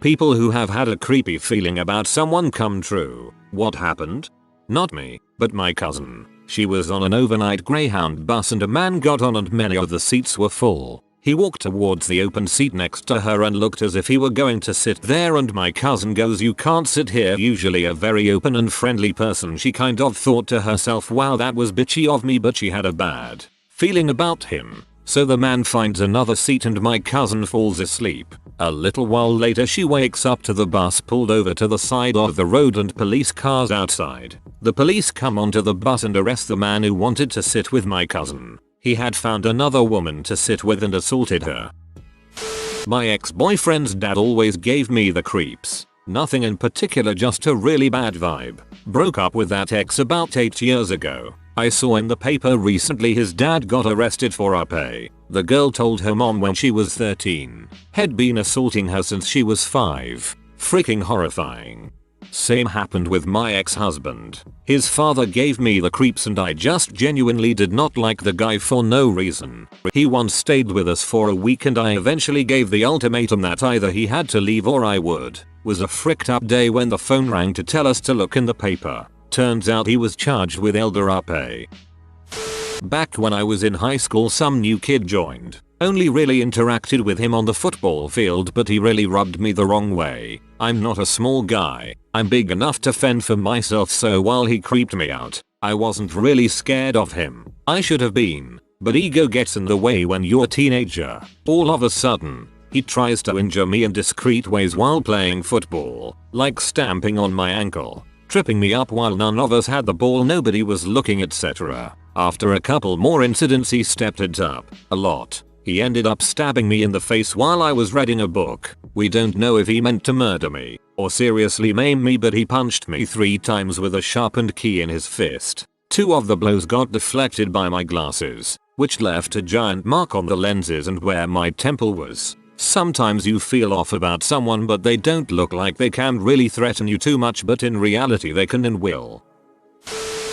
People who have had a creepy feeling about someone come true. What happened? Not me, but my cousin. She was on an overnight Greyhound bus and a man got on and many of the seats were full. He walked towards the open seat next to her and looked as if he were going to sit there, and my cousin goes, "You can't sit here." Usually a very open and friendly person, she kind of thought to herself, wow, that was bitchy of me, but she had a bad feeling about him. So the man finds another seat and my cousin falls asleep. A little while later she wakes up to the bus pulled over to the side of the road and police cars outside. The police come onto the bus and arrest the man who wanted to sit with my cousin. He had found another woman to sit with and assaulted her. My ex-boyfriend's dad always gave me the creeps. Nothing in particular, just a really bad vibe. Broke up with that ex about 8 years ago. I saw in the paper recently his dad got arrested for rape. The girl told her mom when she was 13. Had been assaulting her since she was 5. Freaking horrifying. Same happened with my ex-husband. His father gave me the creeps and I just genuinely did not like the guy for no reason. He once stayed with us for a week and I eventually gave the ultimatum that either he had to leave or I would. Was a fricked up day when the phone rang to tell us to look in the paper. Turns out he was charged with elder rape. Back when I was in high school, some new kid joined. Only really interacted with him on the football field, but he really rubbed me the wrong way. I'm not a small guy. I'm big enough to fend for myself, so while he creeped me out, I wasn't really scared of him. I should have been, but ego gets in the way when you're a teenager. All of a sudden, he tries to injure me in discreet ways while playing football, like stamping on my ankle, tripping me up while none of us had the ball, nobody was looking, etc. After a couple more incidents he stepped it up a lot. He ended up stabbing me in the face while I was reading a book. We don't know if he meant to murder me or seriously maim me, but he punched me 3 times with a sharpened key in his fist. 2 of the blows got deflected by my glasses, which left a giant mark on the lenses and where my temple was. Sometimes you feel off about someone but they don't look like they can really threaten you too much, but in reality they can and will.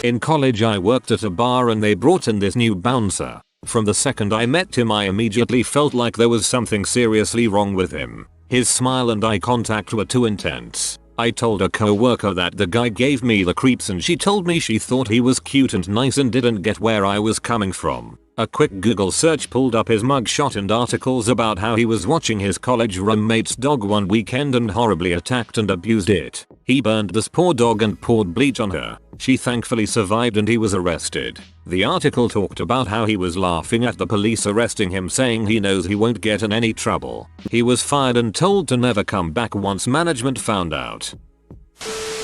In college I worked at a bar and they brought in this new bouncer. From the second I met him I immediately felt like there was something seriously wrong with him. His smile and eye contact were too intense. I told a co-worker that the guy gave me the creeps and she told me she thought he was cute and nice and didn't get where I was coming from. A quick Google search pulled up his mugshot and articles about how he was watching his college roommate's dog one weekend and horribly attacked and abused it. He burned this poor dog and poured bleach on her. She thankfully survived and he was arrested. The article talked about how he was laughing at the police arresting him, saying he knows he won't get in any trouble. He was fired and told to never come back once management found out.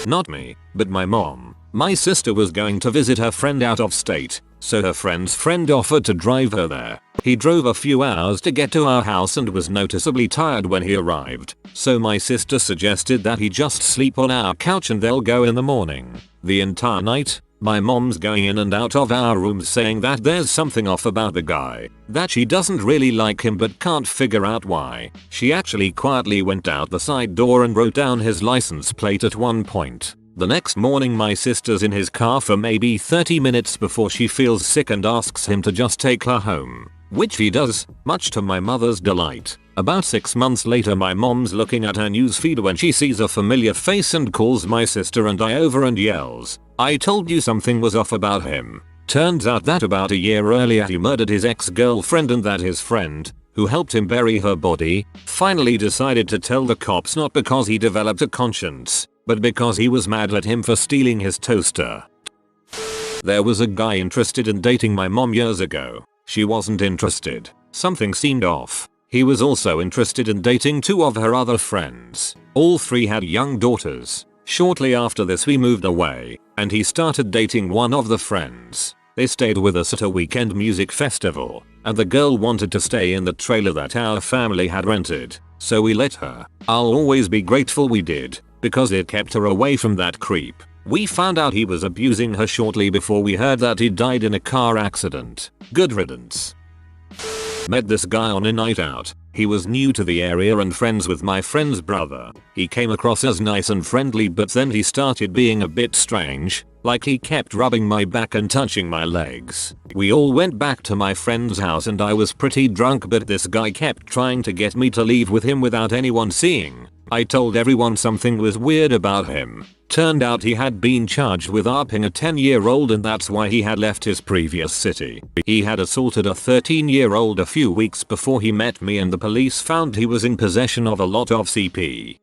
Not me, but my mom. My sister was going to visit her friend out of state, so her friend's friend offered to drive her there. He drove a few hours to get to our house and was noticeably tired when he arrived, so my sister suggested that he just sleep on our couch and they'll go in the morning. The entire night, my mom's going in and out of our rooms saying that there's something off about the guy, that she doesn't really like him but can't figure out why. She actually quietly went out the side door and wrote down his license plate at one point. The next morning my sister's in his car for maybe 30 minutes before she feels sick and asks him to just take her home, which he does, much to my mother's delight. About 6 months later my mom's looking at her newsfeed when she sees a familiar face and calls my sister and I over and yells, "I told you something was off about him." Turns out that about a year earlier he murdered his ex-girlfriend and that his friend, who helped him bury her body, finally decided to tell the cops, not because he developed a conscience, but because he was mad at him for stealing his toaster. There was a guy interested in dating my mom years ago. She wasn't interested. Something seemed off. He was also interested in dating 2 of her other friends. All 3 had young daughters. Shortly after this we moved away, and he started dating one of the friends. They stayed with us at a weekend music festival, and the girl wanted to stay in the trailer that our family had rented, so we let her. I'll always be grateful we did, because it kept her away from that creep. We found out he was abusing her shortly before we heard that he died in a car accident. Good riddance. Met this guy on a night out. He was new to the area and friends with my friend's brother. He came across as nice and friendly, but then he started being a bit strange, like he kept rubbing my back and touching my legs. We all went back to my friend's house and I was pretty drunk, but this guy kept trying to get me to leave with him without anyone seeing. I told everyone something was weird about him. Turned out he had been charged with ARPing a 10-year-old and that's why he had left his previous city. He had assaulted a 13-year-old a few weeks before he met me and the police found he was in possession of a lot of CP.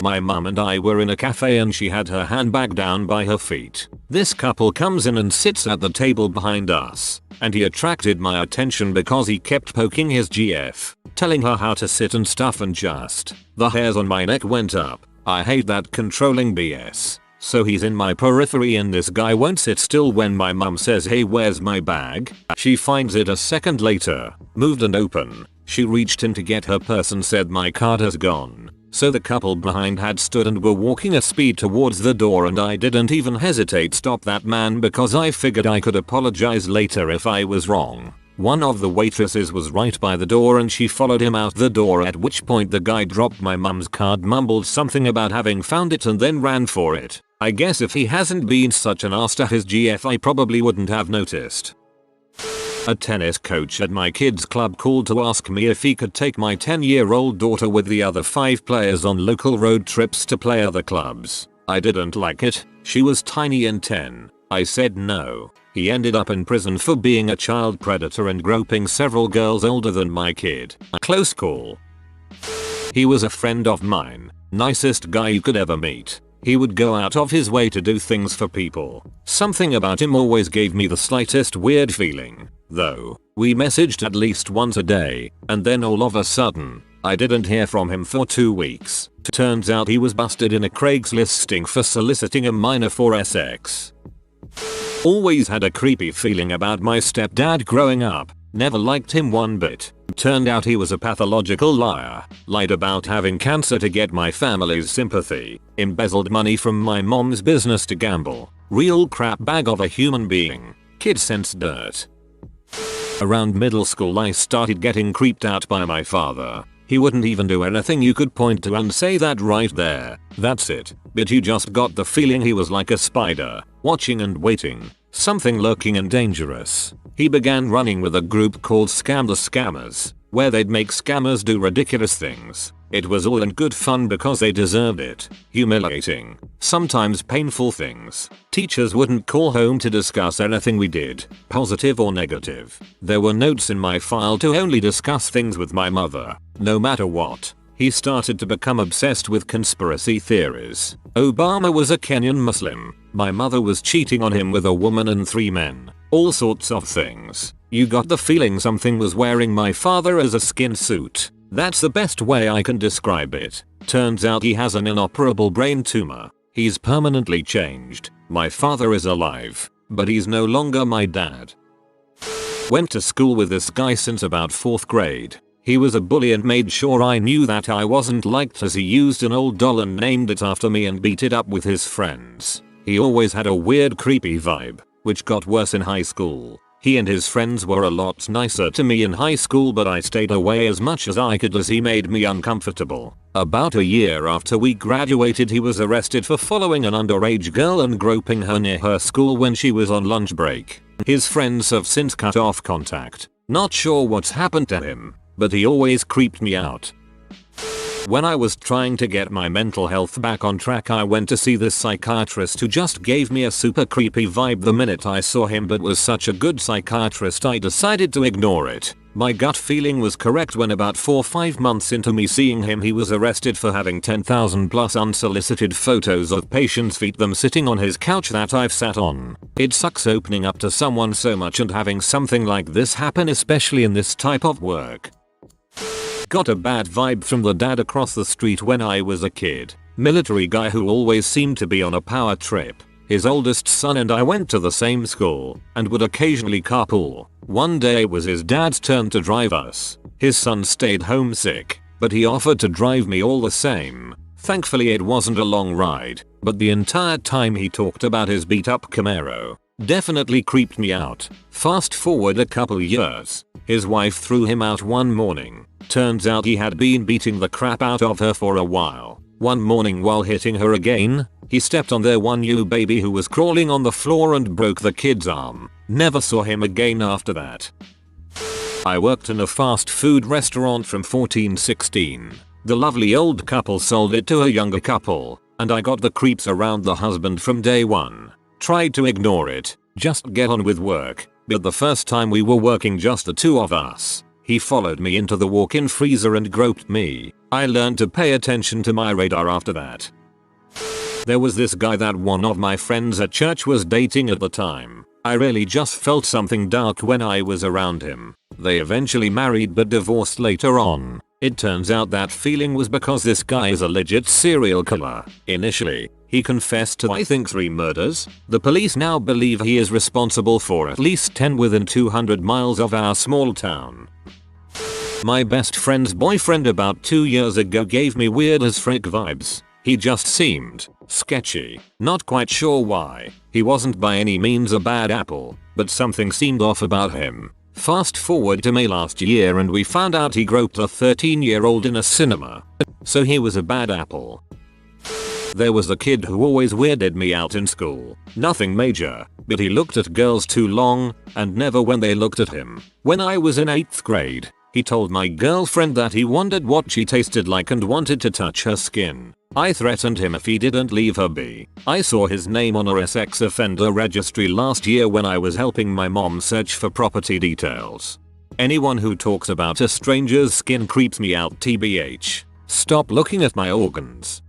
My mum and I were in a cafe and she had her handbag down by her feet. This couple comes in and sits at the table behind us, and he attracted my attention because he kept poking his GF, telling her how to sit and stuff, and just the hairs on my neck went up. I hate that controlling BS. So he's in my periphery and this guy won't sit still when my mum says, "Hey, where's my bag?" She finds it a second later, moved and open. She reached in to get her purse and said, "My card has gone." So the couple behind had stood and were walking at speed towards the door and I didn't even hesitate stop that man because I figured I could apologize later if I was wrong. One of the waitresses was right by the door and she followed him out the door, at which point the guy dropped my mum's card, mumbled something about having found it and then ran for it. I guess if he hasn't been such an ass to his GF I probably wouldn't have noticed. A tennis coach at my kids' club called to ask me if he could take my 10-year-old daughter with the other 5 players on local road trips to play other clubs. I didn't like it. She was tiny and 10. I said no. He ended up in prison for being a child predator and groping several girls older than my kid. A close call. He was a friend of mine. Nicest guy you could ever meet. He would go out of his way to do things for people. Something about him always gave me the slightest weird feeling, though. We messaged at least once a day, and then all of a sudden, I didn't hear from him for 2 weeks. Turns out he was busted in a Craigslist sting for soliciting a minor for sex. Always had a creepy feeling about my stepdad growing up. Never liked him one bit. Turned out he was a pathological liar. Lied about having cancer to get my family's sympathy. Embezzled money from my mom's business to gamble. Real crap bag of a human being. Kid sense dirt. Around middle school I started getting creeped out by my father. He wouldn't even do anything you could point to and say that right there. That's it. But you just got the feeling he was like a spider, watching and waiting. Something lurking and dangerous. He began running with a group called Scam the Scammers, where they'd make scammers do ridiculous things. It was all in good fun because they deserved it. Humiliating, sometimes painful things. Teachers wouldn't call home to discuss anything we did, positive or negative. There were notes in my file to only discuss things with my mother, no matter what. He started to become obsessed with conspiracy theories. Obama was a Kenyan Muslim. My mother was cheating on him with a woman and 3 men. All sorts of things. You got the feeling something was wearing my father as a skin suit. That's the best way I can describe it. Turns out he has an inoperable brain tumor. He's permanently changed. My father is alive, but he's no longer my dad. Went to school with this guy since about 4th grade. He was a bully and made sure I knew that I wasn't liked, as he used an old doll and named it after me and beat it up with his friends. He always had a weird creepy vibe, which got worse in high school. He and his friends were a lot nicer to me in high school, but I stayed away as much as I could as he made me uncomfortable. About a year after we graduated, he was arrested for following an underage girl and groping her near her school when she was on lunch break. His friends have since cut off contact. Not sure what's happened to him, but he always creeped me out. When I was trying to get my mental health back on track, I went to see this psychiatrist who just gave me a super creepy vibe the minute I saw him, but was such a good psychiatrist I decided to ignore it. My gut feeling was correct when about 4-5 months into me seeing him, he was arrested for having 10,000 plus unsolicited photos of patients' feet, them sitting on his couch that I've sat on. It sucks opening up to someone so much and having something like this happen, especially in this type of work. Got a bad vibe from the dad across the street when I was a kid. Military guy who always seemed to be on a power trip. His oldest son and I went to the same school and would occasionally carpool. One day it was his dad's turn to drive us. His son stayed home sick, but he offered to drive me all the same. Thankfully it wasn't a long ride, but the entire time he talked about his beat up Camaro. Definitely creeped me out. Fast forward a couple years. His wife threw him out one morning. Turns out he had been beating the crap out of her for a while. One morning while hitting her again, he stepped on their one new baby who was crawling on the floor and broke the kid's arm. Never saw him again after that. I worked in a fast food restaurant from 14-16. The lovely old couple sold it to a younger couple, and I got the creeps around the husband from day one. Tried to ignore it, just get on with work, but the first time we were working just the two of us, he followed me into the walk-in freezer and groped me. I learned to pay attention to my radar after that. There was this guy that one of my friends at church was dating at the time. I really just felt something dark when I was around him. They eventually married but divorced later on. It turns out that feeling was because this guy is a legit serial killer. Initially, he confessed to I think 3 murders. The police now believe he is responsible for at least 10 within 200 miles of our small town. My best friend's boyfriend about 2 years ago gave me weird as frick vibes. He just seemed sketchy. Not quite sure why. He wasn't by any means a bad apple, but something seemed off about him. Fast forward to May last year and we found out he groped a 13-year-old in a cinema. So he was a bad apple. There was a kid who always weirded me out in school. Nothing major, but he looked at girls too long and never when they looked at him. When I was in 8th grade, he told my girlfriend that he wondered what she tasted like and wanted to touch her skin. I threatened him if he didn't leave her be. I saw his name on a sex offender registry last year when I was helping my mom search for property details. Anyone who talks about a stranger's skin creeps me out tbh. Stop looking at my organs.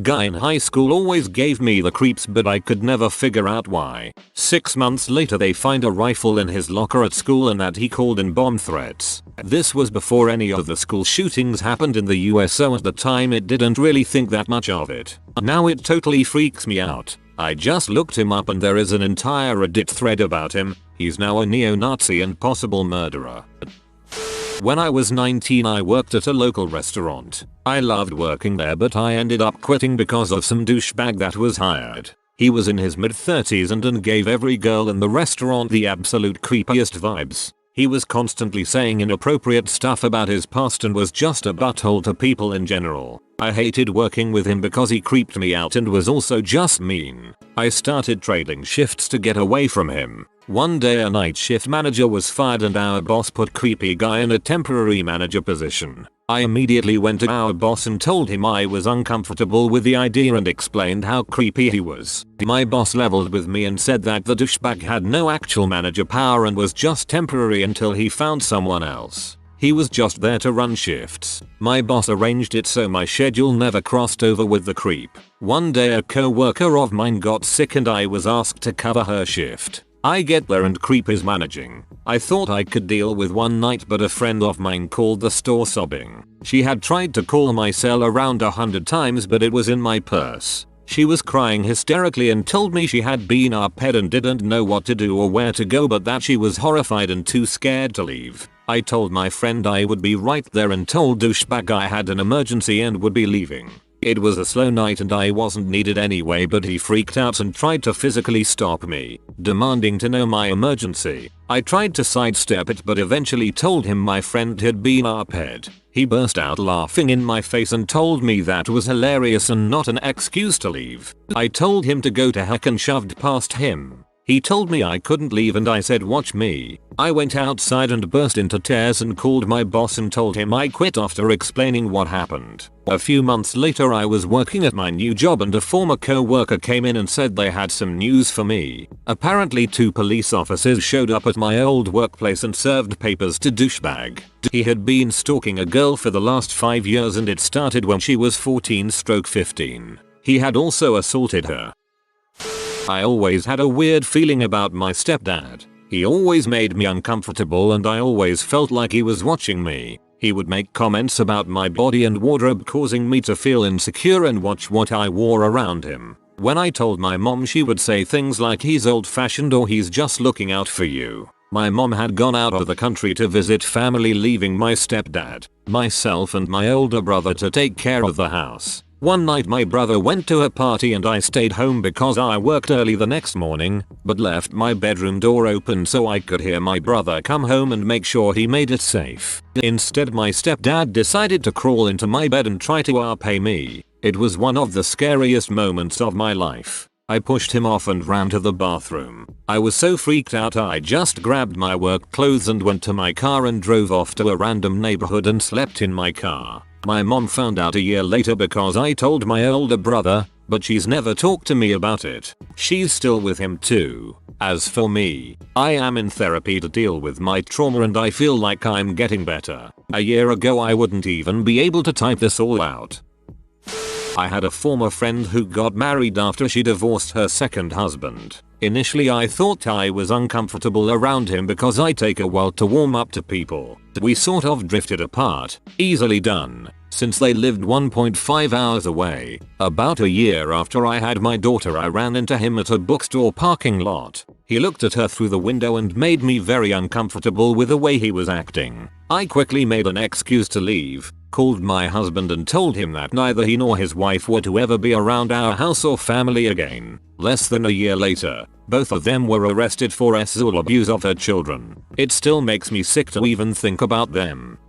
Guy in high school always gave me the creeps but I could never figure out why. 6 months later they find a rifle in his locker at school and that he called in bomb threats. This was before any of the school shootings happened in the US, so at the time it didn't really think that much of it. Now it totally freaks me out. I just looked him up and there is an entire Reddit thread about him. He's now a neo-Nazi and possible murderer. When I was 19 I worked at a local restaurant. I loved working there but I ended up quitting because of some douchebag that was hired. He was in his mid-30s and gave every girl in the restaurant the absolute creepiest vibes. He was constantly saying inappropriate stuff about his past and was just a butthole to people in general. I hated working with him because he creeped me out and was also just mean. I started trading shifts to get away from him. One day a night shift manager was fired and our boss put creepy guy in a temporary manager position. I immediately went to our boss and told him I was uncomfortable with the idea and explained how creepy he was. My boss leveled with me and said that the douchebag had no actual manager power and was just temporary until he found someone else. He was just there to run shifts. My boss arranged it so my schedule never crossed over with the creep. One day a co-worker of mine got sick and I was asked to cover her shift. I get there and creep is managing. I thought I could deal with one night but a friend of mine called the store sobbing. She had tried to call my cell around 100 times but it was in my purse. She was crying hysterically and told me she had been up and didn't know what to do or where to go but that she was horrified and too scared to leave. I told my friend I would be right there and told douchebag I had an emergency and would be leaving. It was a slow night and I wasn't needed anyway but he freaked out and tried to physically stop me, demanding to know my emergency. I tried to sidestep it but eventually told him my friend had been uphead. He burst out laughing in my face and told me that was hilarious and not an excuse to leave. I told him to go to heck and shoved past him. He told me I couldn't leave and I said watch me. I went outside and burst into tears and called my boss and told him I quit after explaining what happened. A few months later I was working at my new job and a former co-worker came in and said they had some news for me. Apparently 2 police officers showed up at my old workplace and served papers to douchebag. He had been stalking a girl for the last 5 years and it started when she was 14-15. He had also assaulted her. I always had a weird feeling about my stepdad. He always made me uncomfortable and I always felt like he was watching me. He would make comments about my body and wardrobe causing me to feel insecure and watch what I wore around him. When I told my mom she would say things like he's old-fashioned or he's just looking out for you. My mom had gone out of the country to visit family leaving my stepdad, myself and my older brother to take care of the house. One night my brother went to a party and I stayed home because I worked early the next morning, but left my bedroom door open so I could hear my brother come home and make sure he made it safe. Instead my stepdad decided to crawl into my bed and try to RP me. It was one of the scariest moments of my life. I pushed him off and ran to the bathroom. I was so freaked out I just grabbed my work clothes and went to my car and drove off to a random neighborhood and slept in my car. My mom found out a year later because I told my older brother, but she's never talked to me about it. She's still with him too. As for me, I am in therapy to deal with my trauma and I feel like I'm getting better. A year ago I wouldn't even be able to type this all out. I had a former friend who got married after she divorced her second husband. Initially I thought I was uncomfortable around him because I take a while to warm up to people. We sort of drifted apart. Easily done, since they lived 1.5 hours away. About a year after I had my daughter I ran into him at a bookstore parking lot. He looked at her through the window and made me very uncomfortable with the way he was acting. I quickly made an excuse to leave, called my husband and told him that neither he nor his wife were to ever be around our house or family again. Less than a year later, both of them were arrested for sexual abuse of their children. It still makes me sick to even think about them.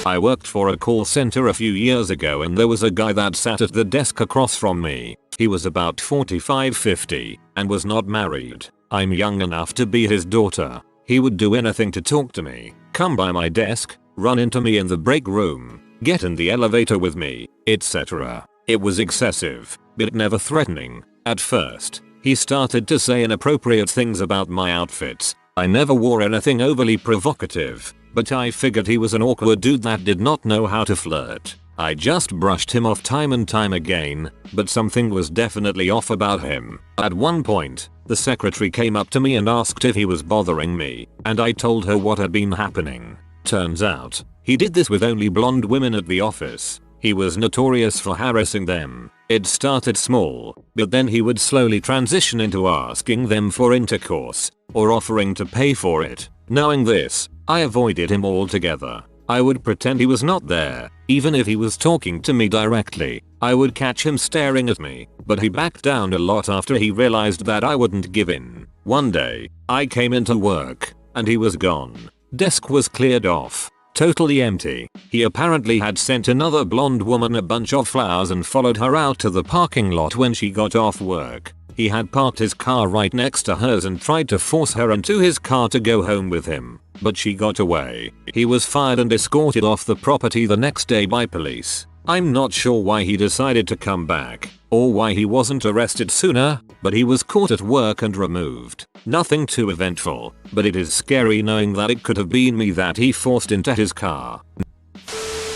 I worked for a call center a few years ago and there was a guy that sat at the desk across from me. He was about 45-50 and was not married. I'm young enough to be his daughter. He would do anything to talk to me, come by my desk, run into me in the break room, get in the elevator with me, etc. It was excessive, but never threatening. At first, he started to say inappropriate things about my outfits. I never wore anything overly provocative, but I figured he was an awkward dude that did not know how to flirt. I just brushed him off time and time again, but something was definitely off about him. At one point, the secretary came up to me and asked if he was bothering me, and I told her what had been happening. Turns out, he did this with only blonde women at the office. He was notorious for harassing them. It started small, but then he would slowly transition into asking them for intercourse, or offering to pay for it. Knowing this, I avoided him altogether. I would pretend he was not there, even if he was talking to me directly. I would catch him staring at me, but he backed down a lot after he realized that I wouldn't give in. One day, I came into work, and he was gone. Desk was cleared off. Totally empty. He apparently had sent another blonde woman a bunch of flowers and followed her out to the parking lot when she got off work. He had parked his car right next to hers and tried to force her into his car to go home with him, but she got away. He was fired and escorted off the property the next day by police. I'm not sure why he decided to come back, or why he wasn't arrested sooner, but he was caught at work and removed. Nothing too eventful, but it is scary knowing that it could have been me that he forced into his car.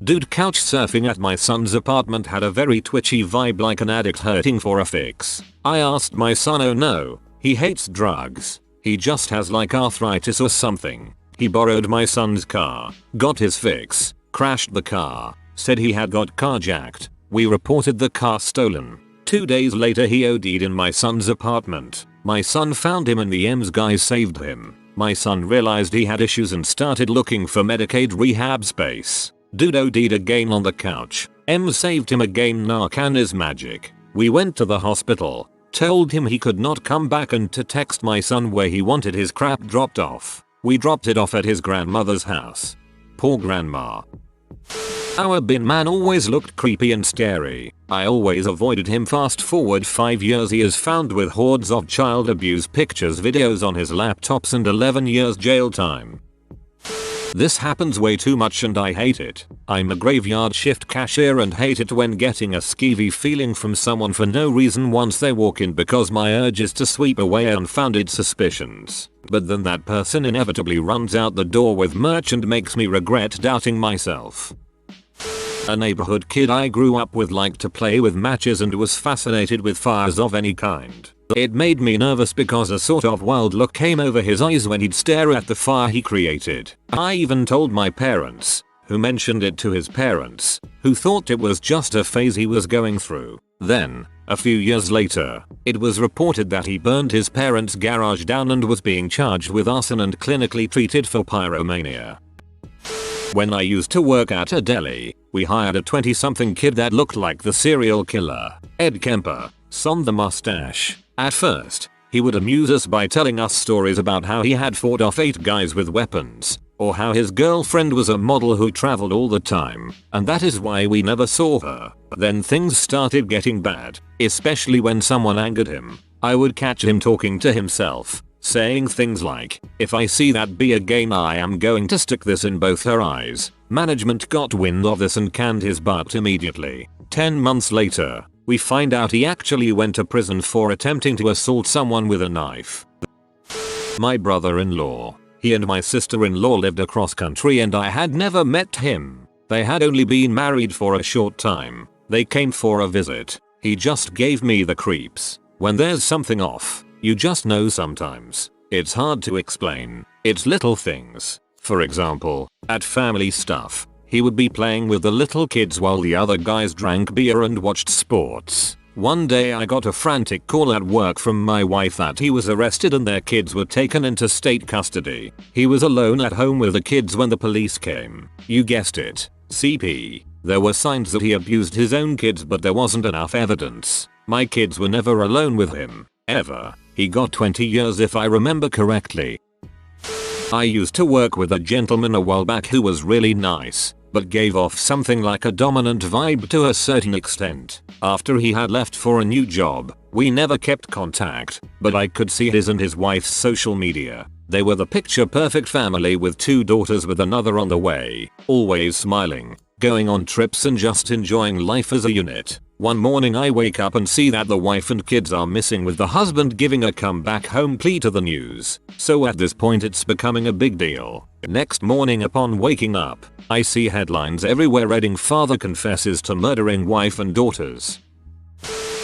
Dude couch surfing at my son's apartment had a very twitchy vibe like an addict hurting for a fix. I asked my son, oh no, he hates drugs. He just has like arthritis or something. He borrowed my son's car, got his fix, crashed the car, said he had got carjacked. We reported the car stolen. 2 days later he OD'd in my son's apartment. My son found him and the EMS guy saved him. My son realized he had issues and started looking for Medicaid rehab space. Dude OD'd again on the couch. EMS saved him again. Narcan is magic. We went to the hospital, told him he could not come back and to text my son where he wanted his crap dropped off. We dropped it off at his grandmother's house. Poor grandma. Our bin man always looked creepy and scary. I always avoided him. Fast forward 5 years, he is found with hordes of child abuse pictures, videos on his laptops and 11 years jail time. This happens way too much and I hate it. I'm a graveyard shift cashier and hate it when getting a skeevy feeling from someone for no reason once they walk in, because my urge is to sweep away unfounded suspicions. But then that person inevitably runs out the door with merch and makes me regret doubting myself. A neighborhood kid I grew up with liked to play with matches and was fascinated with fires of any kind. It made me nervous because a sort of wild look came over his eyes when he'd stare at the fire he created. I even told my parents, who mentioned it to his parents, who thought it was just a phase he was going through. Then, a few years later, it was reported that he burned his parents' garage down and was being charged with arson and clinically treated for pyromania. When I used to work at a deli, We hired a 20-something kid that looked like the serial killer, Ed Kemper, son the mustache. At first, he would amuse us by telling us stories about how he had fought off 8 guys with weapons, or how his girlfriend was a model who traveled all the time, and that is why we never saw her. Then things started getting bad, especially when someone angered him. I would catch him talking to himself, saying things like, "If I see that be again I am going to stick this in both her eyes." Management got wind of this and canned his butt immediately. 10 months later, we find out he actually went to prison for attempting to assault someone with a knife. My brother-in-law. He and my sister-in-law lived across country and I had never met him. They had only been married for a short time. They came for a visit. He just gave me the creeps. When there's something off, you just know sometimes. It's hard to explain. It's little things. For example, at family stuff, he would be playing with the little kids while the other guys drank beer and watched sports. One day I got a frantic call at work from my wife that he was arrested and their kids were taken into state custody. He was alone at home with the kids when the police came. You guessed it, CP. There were signs that he abused his own kids, but there wasn't enough evidence. My kids were never alone with him, ever. He got 20 years if I remember correctly. I used to work with a gentleman a while back who was really nice, but gave off something like a dominant vibe to a certain extent. After he had left for a new job, we never kept contact, but I could see his and his wife's social media. They were the picture perfect family with 2 daughters with another on the way, always smiling, going on trips and just enjoying life as a unit. One morning I wake up and see that the wife and kids are missing, with the husband giving a come back home plea to the news. So at this point it's becoming a big deal. Next morning upon waking up, I see headlines everywhere reading father confesses to murdering wife and daughters.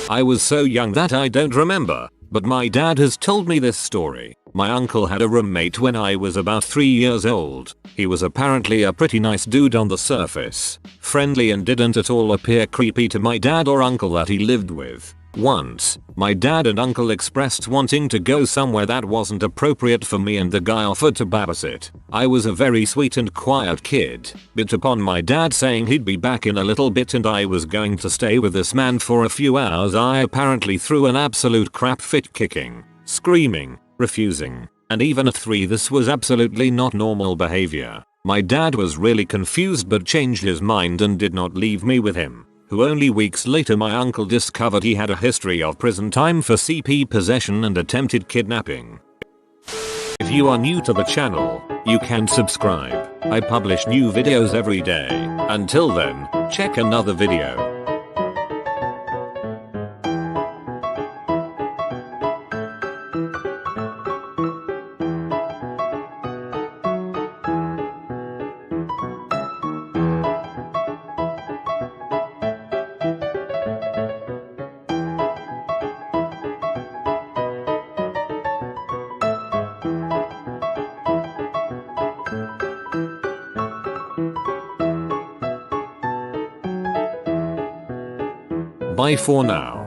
I was so young that I don't remember, but my dad has told me this story. My uncle had a roommate when I was about 3 years old. He was apparently a pretty nice dude on the surface, friendly, and didn't at all appear creepy to my dad or uncle that he lived with. Once, my dad and uncle expressed wanting to go somewhere that wasn't appropriate for me and the guy offered to babysit. I was a very sweet and quiet kid, but upon my dad saying he'd be back in a little bit and I was going to stay with this man for a few hours, I apparently threw an absolute crap fit, kicking, screaming, refusing, and even at 3 this was absolutely not normal behavior. My dad was really confused but changed his mind and did not leave me with him, who only weeks later my uncle discovered he had a history of prison time for CP possession and attempted kidnapping. If you are new to the channel, you can subscribe. I publish new videos every day. Until then, check another video. Bye for now.